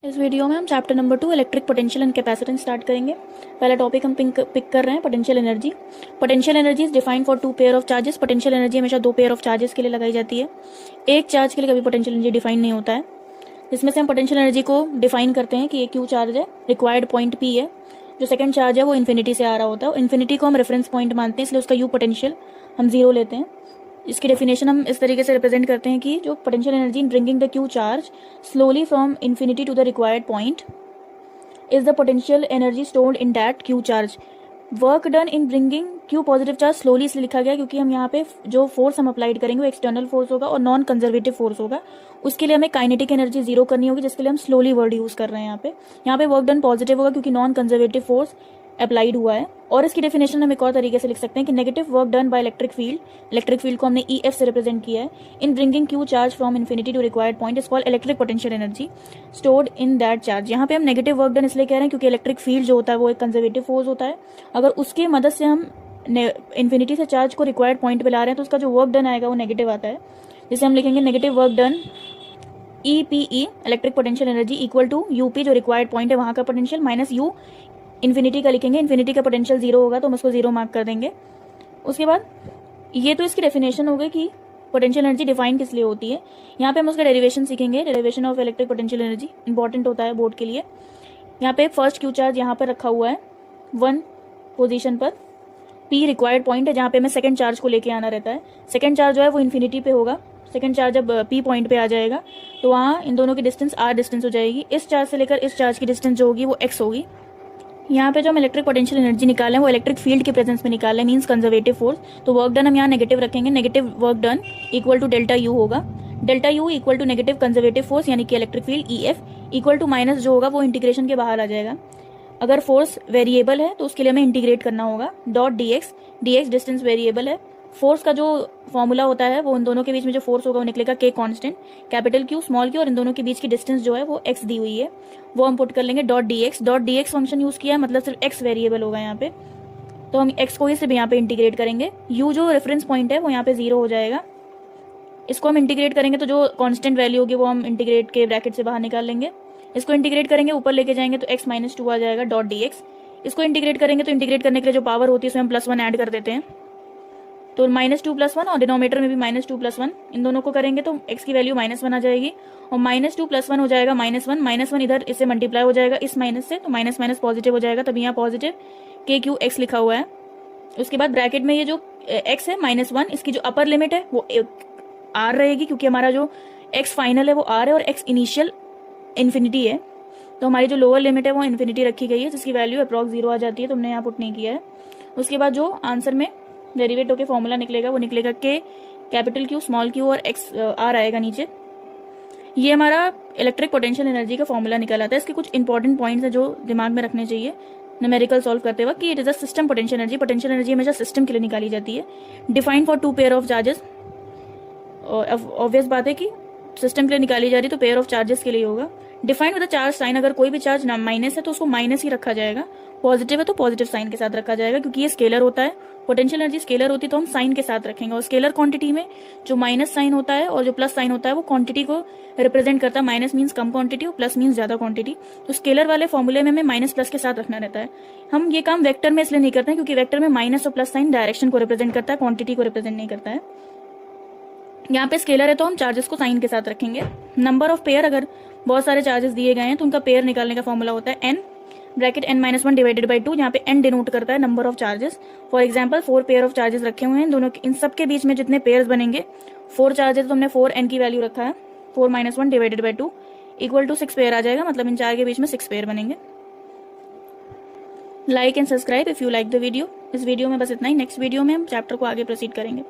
इस वीडियो में हम chapter number 2 electric potential and capacitance start करेंगे। पहला टॉपिक हम पिक कर रहे हैं potential energy. Potential energy is defined for two pair of charges. Potential energy हमेशा दो पेयर ऑफ चार्जेस के लिए लगाई जाती है। एक चार्ज के लिए कभी पोटेंशियल एनर्जी डिफाइन नहीं होता है। इसमें से हम पोटेंशियल एनर्जी को डिफाइन करते हैं कि ये क्यू चार्ज है, रिक्वायर्ड पॉइंट पी है, जो सेकंड चार्ज है वो इन्फिनिटी से आ रहा होता है। इन्फिनिटी को हम रेफरेंस पॉइंट मानते हैं, इसलिए उसका यू पोटेंशियल हम जीरो लेते हैं। इसकी डेफिनेशन हम इस तरीके से रिप्रेजेंट करते हैं कि जो potential energy in bringing the Q charge slowly from infinity to the required point is the potential energy stored in that Q charge. Work done in bringing Q positive charge slowly इसलिए लिखा गया क्योंकि हम यहाँ पे जो force हम applied करेंगे वो एक्सटर्नल फोर्स होगा और नॉन कंजर्वेटिव फोर्स होगा। उसके लिए हमें काइनेटिक एनर्जी जीरो करनी होगी, जिसके लिए हम स्लोली वर्ड यूज कर रहे हैं। यहाँ पे वर्क डन पॉजिटिव होगा क्योंकि नॉन कंजर्वेटिव फोर्स अप्लाइड हुआ है। और इसकी डेफिनेशन हम एक और तरीके से लिख सकते हैं कि negative work done by electric field को हमने EF से रिप्रेजेंट किया है, in bringing Q charge from infinity to required point is called electric potential energy stored in that charge. यहाँ पे हम नेगेटिव वर्क डन इसलिए कह रहे हैं क्योंकि इलेक्ट्रिक फील्ड जो होता है वो एक कंजर्वेटिव फोर्स होता है। अगर उसके मदद से हम इन्फिनिटी से चार्ज को रिक्वायर्ड पॉइंट पे ला रहे हैं तो उसका जो वर्क डन आएगा वो नेगेटिव आता है, जिसे हम लिखेंगे negative work done EPE electric potential energy equal to UP जो रिक्वायर्ड पॉइंट है वहां का पोटेंशियल माइनस U इन्फिनिटी का लिखेंगे। इन्फिनिटी का पोटेंशियल जीरो होगा तो हम उसको जीरो मार्क कर देंगे। उसके बाद ये तो इसकी डेफिनेशन हो गई कि पोटेंशियल एनर्जी डिफाइन किस लिए होती है। यहाँ पे हम उसका डेरिवेशन सीखेंगे। Derivation of electric potential energy important होता है बोर्ड के लिए। यहाँ पे फर्स्ट क्यू चार्ज यहाँ पर रखा हुआ है 1 पोजीशन पर, P रिक्वायर्ड पॉइंट है जहाँ पे हमें सेकंड चार्ज को लेके आना रहता है। सेकंड चार्ज जो है वो इन्फिनिटी पे होगा। सेकंड चार्ज जब P पॉइंट पे आ जाएगा तो वहाँ इन दोनों की डिस्टेंस R डिस्टेंस हो जाएगी। इस चार्ज से लेकर इस चार्ज की डिस्टेंस जो होगी वो X होगी। यहाँ पे जो हम इलेक्ट्रिक पोटेंशियल एनर्जी निकालें वो इलेक्ट्रिक फील्ड के प्रेजेंस में निकालें, मींस कंजर्वेटिव फोर्स। तो वर्क डन हम यहाँ नेगेटिव रखेंगे। Negative work done equal to delta U होगा। Delta U equal to negative conservative force यानी कि electric field EF equal to minus जो होगा वो इंटीग्रेशन के बाहर आ जाएगा। अगर फोर्स वेरिएबल है तो उसके लिए हमें इंटीग्रेट करना होगा। डॉट dx डिस्टेंस वेरिएबल है। फोर्स का जो फॉर्मूला होता है वो इन दोनों के बीच में जो फोर्स होगा वो निकलेगा K constant, capital Q small q और इन दोनों के बीच की डिस्टेंस जो है वो x दी हुई है वो हम पुट कर लेंगे। डॉट dx फंक्शन यूज किया है मतलब सिर्फ x वेरिएबल होगा यहाँ पे, तो हम x को ही सिर्फ यहाँ पे इंटीग्रेट करेंगे। u जो रेफरेंस पॉइंट है वो यहाँ पे जीरो हो जाएगा। इसको हम इंटीग्रेट करेंगे तो जो कॉन्स्टेंट वैल्यू होगी वो हम इंटीग्रेट के ब्रैकेट से बाहर निकाल लेंगे। इसको इंटीग्रेट करेंगे ऊपर लेके जाएंगे तो x माइनस 2 आ जाएगा डॉट dx। इसको इंटीग्रेट करेंगे तो इंटीग्रेट करने के लिए जो पावर होती है उसमें हम +1 ऐड कर देते हैं, तो -2 + 1 और डिनोमिनेटर में भी -2 + 1 इन दोनों को करेंगे तो x की वैल्यू -1 आ जाएगी और -2 + 1 हो जाएगा -1 इधर इससे मल्टीप्लाई हो जाएगा इस माइनस से, तो माइनस माइनस पॉजिटिव हो जाएगा, तभी यहाँ पॉजिटिव KQX लिखा हुआ है। उसके बाद ब्रैकेट में ये जो x है -1 इसकी जो अपर लिमिट है वो R रहेगी क्योंकि हमारा जो x फाइनल है वो R है और x इनिशियल इन्फिनिटी है, तो हमारी जो लोअर लिमिट है वो इन्फिनिटी रखी गई है जिसकी वैल्यू अप्रॉक्स 0 आ जाती है, तो हमने यहाँ पुट नहीं किया है। उसके बाद जो आंसर में डेरिवेट होकर फॉर्मूला निकलेगा वो निकलेगा K capital Q small q और x R आएगा नीचे। ये हमारा इलेक्ट्रिक पोटेंशियल एनर्जी का फॉर्मूला निकल आता है। इसके कुछ इंपॉर्टेंट पॉइंट्स हैं जो दिमाग में रखने चाहिए न्यूमेरिकल सॉल्व करते वक्त कि it is a system potential energy. Potential energy हमेशा सिस्टम के लिए निकाली जाती है। Define for two pair of charges, obvious बात है कि सिस्टम के लिए निकाली जा रही तो पेयर ऑफ चार्जेस के लिए होगा। डिफाइन विद चार्ज साइन, अगर कोई भी चार्ज माइनस है तो उसको माइनस ही रखा जाएगा, पॉजिटिव है तो पॉजिटिव साइन के साथ रखा जाएगा क्योंकि ये स्केलर होता है। पोटेंशियल एनर्जी स्केलर होती है तो हम साइन के साथ रखेंगे, और स्केलर क्वांटिटी में जो माइनस साइन होता है और जो प्लस साइन होता है वो क्वांटिटी को रिप्रेजेंट करता है। माइनस मीन्स कम क्वांटिटी और प्लस मीन्स ज्यादा क्वांटिटी, तो स्केलर वाले फॉर्मूले में हमें माइनस प्लस के साथ रखना रहता है। हम ये काम वेक्टर में इसलिए नहीं करते हैं क्योंकि वेक्टर में माइनस और प्लस साइन डायरेक्शन को रिप्रेजेंट करता है, क्वांटिटी को रिप्रेजेंट नहीं करता है। यहाँ पे स्केलर है तो हम चार्जेस को साइन के साथ रखेंगे। नंबर ऑफ पेयर, अगर बहुत सारे चार्जेस दिए गए हैं तो उनका पेयर निकालने का फॉर्मूला होता है n bracket n-1 divided by 2, जहाँ पे n डिनोट करता है number of charges. For example 4 pair of charges रखे हुए हैं, दोनों इन सब के बीच में जितने पेयर्स बनेंगे 4 चार्जेस तो हमने 4n की वैल्यू रखा है, 4-1 divided by 2 equal to 6 pair आ जाएगा, मतलब इन चार के बीच में 6 पेयर बनेंगे। Like and subscribe if you like the video. इस वीडियो में बस इतना ही, नेक्स्ट वीडियो में हम चैप्टर को आगे प्रोसीड करेंगे।